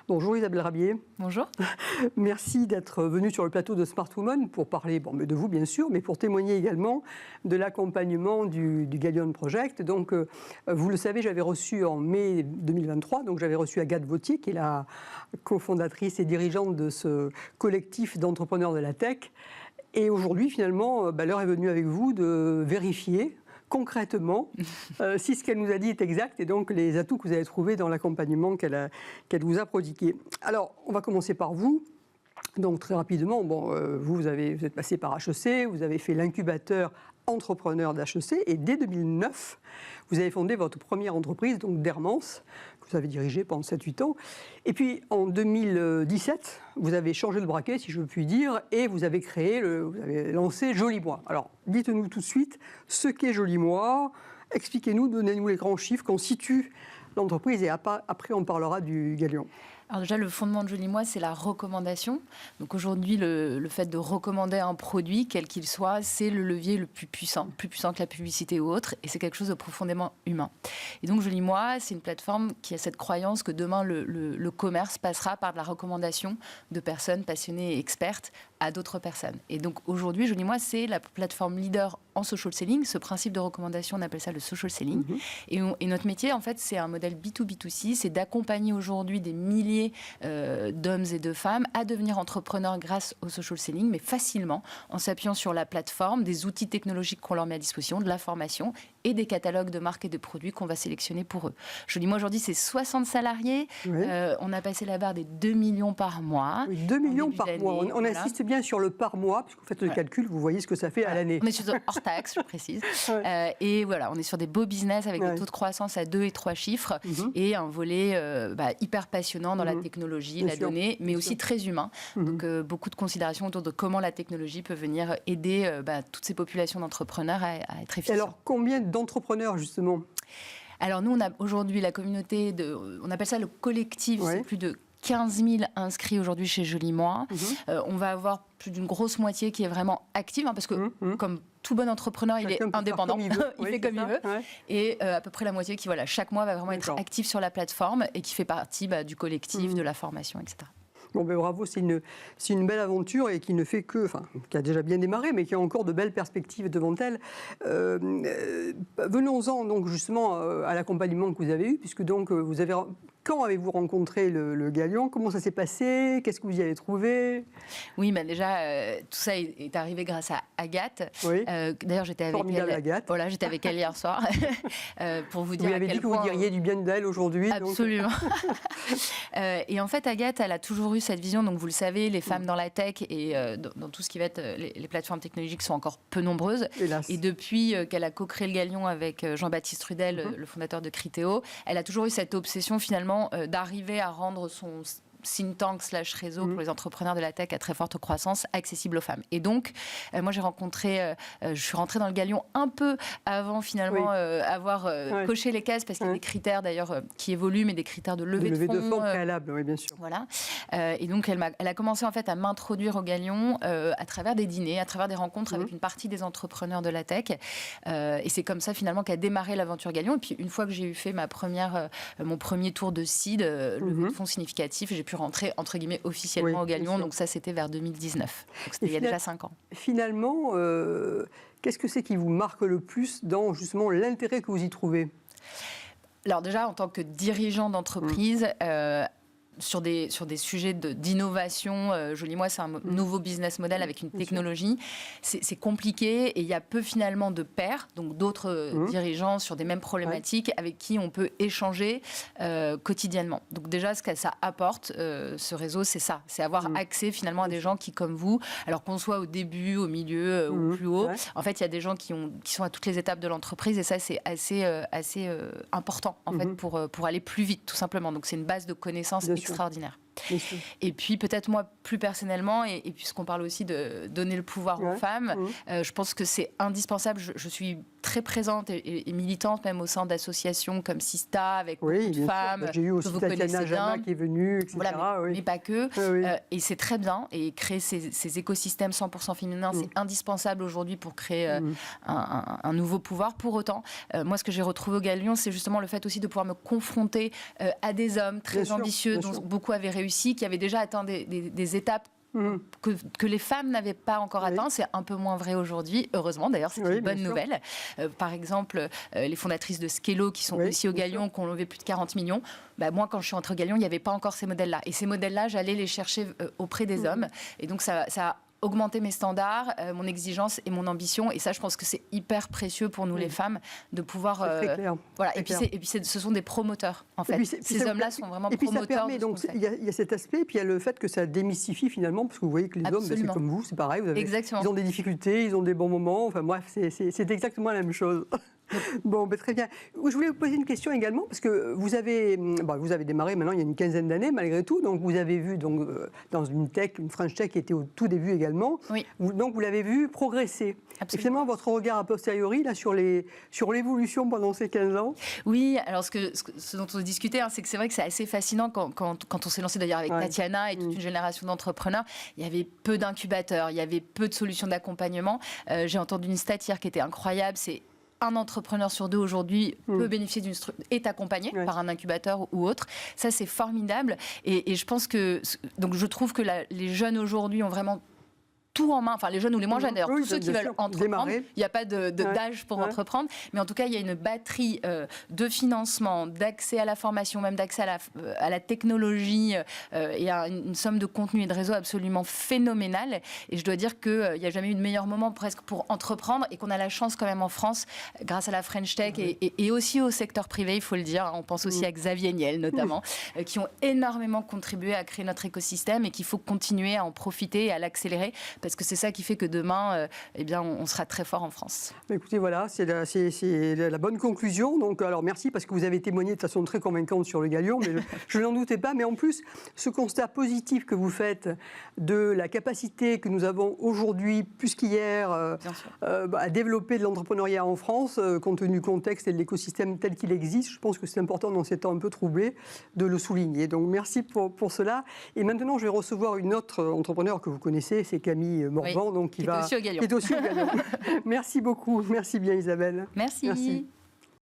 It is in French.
Bonjour Isabelle Rabier. Bonjour. Merci d'être venue sur le plateau de Smart Woman pour parler mais de vous bien sûr, mais pour témoigner également de l'accompagnement du Gallion Project. Donc vous le savez, j'avais reçu en mai 2023, donc j'avais reçu Agathe Vauthier, qui est la cofondatrice et dirigeante de ce collectif d'entrepreneurs de la tech. Et aujourd'hui, finalement, l'heure est venue avec vous de vérifier concrètement si ce qu'elle nous a dit est exact et donc les atouts que vous avez trouvés dans l'accompagnement qu'elle vous a prodigué. Alors, on va commencer par vous. Donc, très rapidement, vous êtes passé par HEC, vous avez fait l'incubateur entrepreneur d'HEC et dès 2009, vous avez fondé votre première entreprise, donc Dermance, que vous avez dirigée pendant 7-8 ans. Et puis, en 2017, vous avez changé le braquet, si je puis dire, et vous avez vous avez lancé Joli Moi. Alors, dites-nous tout de suite ce qu'est Joli Moi. Expliquez-nous, donnez-nous les grands chiffres qu'on situe l'entreprise et après on parlera du Gallion. Alors déjà, le fondement de Joli Moi, c'est la recommandation. Donc aujourd'hui, le fait de recommander un produit, quel qu'il soit, c'est le levier le plus puissant que la publicité ou autre, et c'est quelque chose de profondément humain. Et donc Joli Moi, c'est une plateforme qui a cette croyance que demain, le commerce passera par de la recommandation de personnes passionnées et expertes à d'autres personnes. Et donc aujourd'hui, Joli Moi, c'est la plateforme leader en social selling. Ce principe de recommandation, on appelle ça le social selling. Et notre métier, en fait, c'est un modèle B2B2C, c'est d'accompagner aujourd'hui des milliers d'hommes et de femmes à devenir entrepreneurs grâce au social selling, mais facilement, en s'appuyant sur la plateforme, des outils technologiques qu'on leur met à disposition, de la formation et des catalogues de marques et de produits qu'on va sélectionner pour eux. Joli Moi, aujourd'hui, c'est 60 salariés. Oui. On a passé la barre des 2 millions par mois. Oui, 2 millions par mois. On insiste bien sur le par mois, puisque vous faites le calcul, vous voyez ce que ça fait à l'année. On est sur hors taxe, je précise. Et voilà, on est sur des beaux business avec des taux de croissance à 2 et 3 chiffres et un volet hyper passionnant dans la technologie, bien la sûr, donnée, mais aussi très humain. Donc beaucoup de considérations autour de comment la technologie peut venir aider toutes ces populations d'entrepreneurs à être efficients. Et alors, combien d'entrepreneurs, justement ? Alors nous, on a aujourd'hui la communauté, on appelle ça le collectif, c'est plus de 15 000 inscrits aujourd'hui chez Joli Moi. On va avoir plus d'une grosse moitié qui est vraiment active, parce que comme tout bon entrepreneur, il est indépendant, il fait comme il veut. Et à peu près la moitié qui, chaque mois va vraiment être active sur la plateforme et qui fait partie du collectif, de la formation, etc. Bon, bravo, c'est une belle aventure et qui ne fait qui a déjà bien démarré, mais qui a encore de belles perspectives devant elle. Venons-en donc justement à l'accompagnement que vous avez eu, puisque donc quand avez-vous rencontré le Gallion ? Comment ça s'est passé ? Qu'est-ce que vous y avez trouvé ? Oui, déjà, tout ça est arrivé grâce à Agathe. Oui. D'ailleurs, j'étais avec elle. Agathe. Voilà, j'étais avec elle hier soir pour vous dire. Vous avez dit que vous diriez du bien d'elle aujourd'hui. Absolument. Et en fait, Agathe, elle a toujours eu cette vision. Donc, vous le savez, les femmes dans la tech et dans tout ce qui va être les plateformes technologiques sont encore peu nombreuses. Hélas. Et depuis qu'elle a co-créé le Gallion avec Jean-Baptiste Rudel, le fondateur de Criteo, elle a toujours eu cette obsession finalement d'arriver à rendre son think tank / réseau pour les entrepreneurs de la tech à très forte croissance accessible aux femmes. Et donc, moi je suis rentrée dans le Gallion un peu avant finalement avoir coché les cases, parce qu'il y a des critères d'ailleurs qui évoluent, mais des critères de levée de fonds préalable, oui bien sûr. Voilà. Et donc elle a commencé en fait à m'introduire au Gallion à travers des dîners, à travers des rencontres avec une partie des entrepreneurs de la tech. Et c'est comme ça finalement qu'a démarré l'aventure Gallion. Et puis une fois que j'ai fait mon premier tour de seed, levée de fonds significatif, j'ai pu rentrer entre guillemets officiellement au Gallion. Donc ça c'était vers 2019. Donc c'était il y a déjà 5 ans. Finalement, qu'est-ce que c'est qui vous marque le plus dans justement l'intérêt que vous y trouvez ? Alors déjà en tant que dirigeant d'entreprise, sur des sujets d'innovation, Joli Moi, c'est un nouveau business model avec une technologie. C'est compliqué et il y a peu finalement de pairs, donc d'autres dirigeants sur des mêmes problématiques avec qui on peut échanger quotidiennement. Donc déjà, ce que ça apporte, ce réseau, c'est ça. C'est avoir accès finalement à des gens qui, comme vous, alors qu'on soit au début, au milieu ou plus haut, en fait, il y a des gens qui sont à toutes les étapes de l'entreprise et ça, c'est assez important en fait pour aller plus vite, tout simplement. Donc c'est une base de connaissances extraordinaire. Et puis peut-être moi plus personnellement, et puisqu'on parle aussi de donner le pouvoir aux femmes, je pense que c'est indispensable. Je suis très présente et militante même au sein d'associations comme Sista, avec beaucoup de femmes. J'ai eu aussi Tatiana Jana qui est venue, etc. Voilà, mais pas que. Et c'est très bien. Et créer ces écosystèmes 100% féminins, c'est indispensable aujourd'hui pour créer un nouveau pouvoir. Pour autant, moi, ce que j'ai retrouvé au Galion, c'est justement le fait aussi de pouvoir me confronter à des hommes très ambitieux, dont beaucoup avaient réussi, qui avaient déjà atteint des étapes que les femmes n'avaient pas encore atteint. C'est un peu moins vrai aujourd'hui, heureusement d'ailleurs, c'est une bonne nouvelle. Par exemple, les fondatrices de Skello, qui sont aussi au Galion, qui ont levé plus de 40 millions. Moi, quand je suis entrée au Galion, il n'y avait pas encore ces modèles-là. Et ces modèles-là, j'allais les chercher auprès des hommes. Et donc, ça a augmenter mes standards, mon exigence et mon ambition. Et ça, je pense que c'est hyper précieux pour nous, les femmes, de pouvoir... voilà. Et puis, ce sont des promoteurs, en fait. Ces hommes-là sont vraiment promoteurs. Ça permet, donc, il y a cet aspect, et puis il y a le fait que ça démystifie finalement, parce que vous voyez que les hommes, c'est comme vous, c'est pareil. Ils ont des difficultés, ils ont des bons moments. Enfin bref, c'est exactement la même chose. Bon, très bien. Je voulais vous poser une question également, parce que vous avez démarré maintenant il y a une quinzaine d'années, malgré tout. Donc, vous avez vu dans une French Tech qui était au tout début également. Donc, vous l'avez vu progresser. Absolument. Et finalement, votre regard a posteriori là, sur l'évolution pendant ces 15 ans. Oui, alors ce dont on discutait, c'est que c'est vrai que c'est assez fascinant quand on s'est lancé d'ailleurs avec Tatiana et toute une génération d'entrepreneurs. Il y avait peu d'incubateurs, il y avait peu de solutions d'accompagnement. J'ai entendu une stat hier qui était incroyable, c'est un entrepreneur sur deux aujourd'hui peut bénéficier est accompagné par un incubateur ou autre. Ça, c'est formidable. Et je pense que... Donc, je trouve que les jeunes aujourd'hui ont vraiment tout en main, enfin les jeunes ou les moins jeunes d'ailleurs, tous ceux qui veulent entreprendre, il n'y a pas d'âge pour entreprendre, mais en tout cas il y a une batterie de financement, d'accès à la formation, même d'accès à la technologie et à une somme de contenu et de réseau absolument phénoménale. Et je dois dire qu'il n'y a jamais eu de meilleur moment presque pour entreprendre, et qu'on a la chance quand même en France, grâce à la French Tech et aussi au secteur privé, il faut le dire, on pense aussi à Xavier Niel notamment, qui ont énormément contribué à créer notre écosystème et qu'il faut continuer à en profiter et à l'accélérer, parce que c'est ça qui fait que demain, on sera très fort en France. Écoutez, voilà, c'est la bonne conclusion. Donc, alors merci, parce que vous avez témoigné de façon très convaincante sur le Galion, mais je n'en doutais pas. Mais en plus, ce constat positif que vous faites de la capacité que nous avons aujourd'hui, plus qu'hier, à développer de l'entrepreneuriat en France, compte tenu du contexte et de l'écosystème tel qu'il existe, je pense que c'est important dans ces temps un peu troublés de le souligner. Donc merci pour cela. Et maintenant, je vais recevoir une autre entrepreneur que vous connaissez, c'est Camille Morvan, donc qui est aussi au Galion. Merci beaucoup. Merci bien, Isabelle. Merci.